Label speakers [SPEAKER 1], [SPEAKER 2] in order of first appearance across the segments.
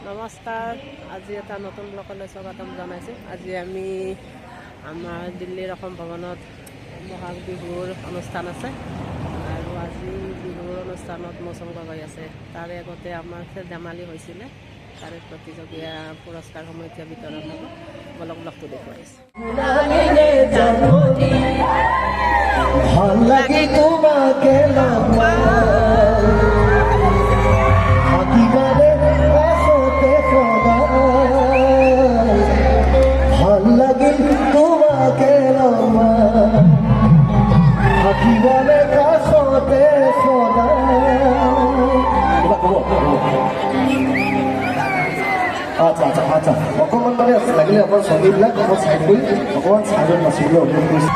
[SPEAKER 1] নমস্কাৰ। আজি এটা নতুন ব্লকলৈ স্বাগতম জনাইছোঁ। আজি আমি আমাৰ দিল্লীৰ অসম ভৱনত বহাগ বিহুৰ অনুষ্ঠান আছে আৰু আজি বিহুৰ অনুষ্ঠানত মৌচুম গগৈ আছে। তাৰে আগতে আমাৰ খেল ধেমালি হৈছিলে, তাৰে প্ৰতিযোগিতা পুৰস্কাৰসমূহ এতিয়া বিতৰণ হ'ব। বলক ব্লকটো দেখুৱাইছে।
[SPEAKER 2] আচ্ছা অকণমান মানে লাগিলে অকণ ছবিবিলাক অকণ চাইড কৰি অকণমান চাইডত নাচিবলৈ অনুৰোধ কৰিছোঁ।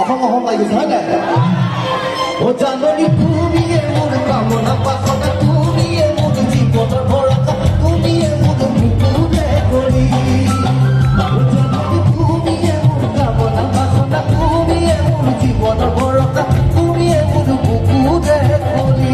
[SPEAKER 2] অসম লাগিছে হয় নাই? ও জাননী তুমি মোৰ কামনা পাখনা, তুমি মোৰ জীৱনৰ ভৰসা, তুমি মোৰ বুকুৰে কৰি। ও জাননী তুমি মোৰ কামনা পাখনা, তুমি মোৰ জীৱনৰ ভৰসা, তুমি মোৰ বুকুৰে কৰি।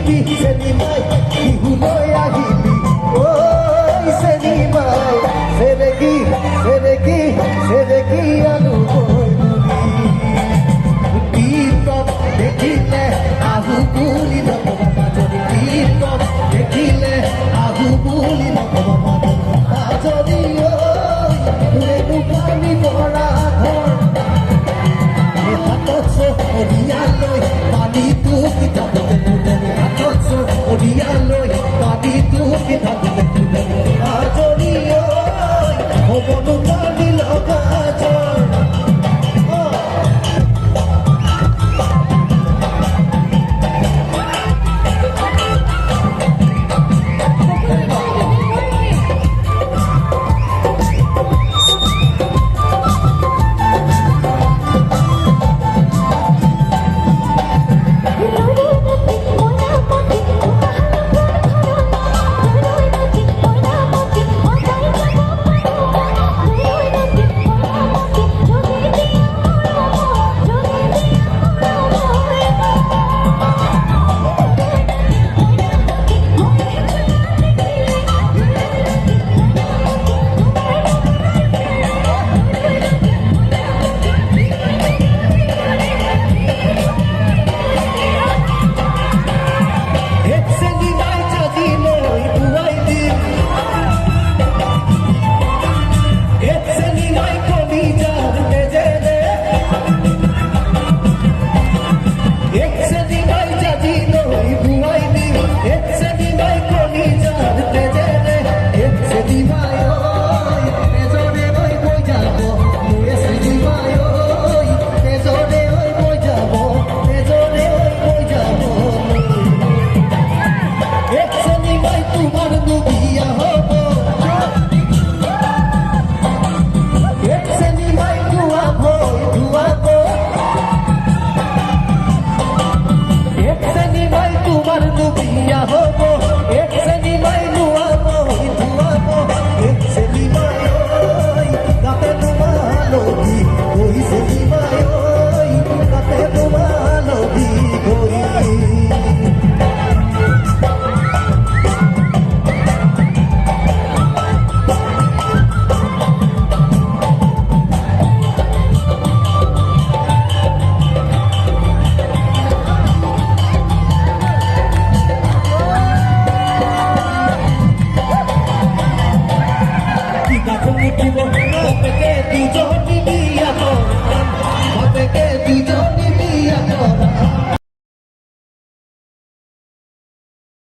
[SPEAKER 2] আহিবি চেনিমাই বিহু লৈ আহিবি ঐ চেনিমাই চেৰেকি চেৰেকি চেৰেকি আলু গীতক দেখিলে আহু বুলি নকবা মাজনী গীতক দেখিলে আহু বুলি নকবা মাজনী ঐ পানী ভৰা ঘৰ হাতত চকৰিয়ালৈ পানীটো কিতাপতে তুলে হাতত চকৰিয়ালৈ পানীটো কিতাপতে তুলে মাজনী হ'বনো পানী লগা জ্বৰ Kita pun